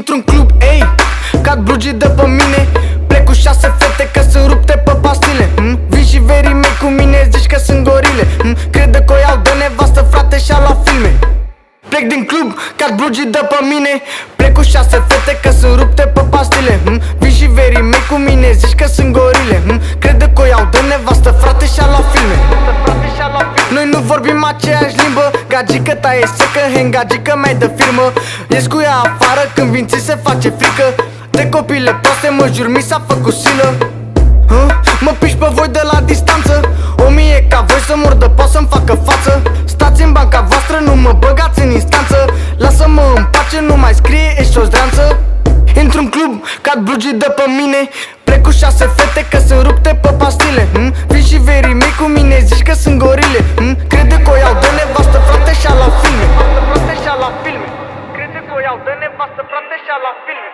Intru-n club, ei, cad blugii de pe mine. Plec cu 6 fete că sunt rupte pe pastile. Vii și verii mei cu mine, zici că sunt gorile. Crede că o iau de nevastă, frate, și-a luat filme. Plec din club, cad blugii de pe mine. Plec cu 6 fete că sunt rupte pe pastile. Vii și verii mei cu mine, zici că sunt gorile. Crede că o iau de nevastă, frate, și-a luat filme. Noi nu vorbim aceeași limbă. Gagică ta e second hand, gagică mai de firmă. Ies cu ea afară când vin ți se face frică. De copile proaste mă jur mi s-a făcut silă. Mă piși pe voi de la distanță. O mie ca voi să mordă, pot să-mi facă față. Stați în banca voastră, nu mă băgați în instanță. Lasă-mă în pace, nu mai scrie, ești o zdranță. Intru-n club, cad blugii de pe mine. Plec cu 6 fete că sunt rupte pe pastile. Vii și verii mei cu mine, zici că sunt gorile. Crede că o iau de nevastă, frate, și-a luat filme. Crede că o iau de nevastă, frate, și-a luat filme.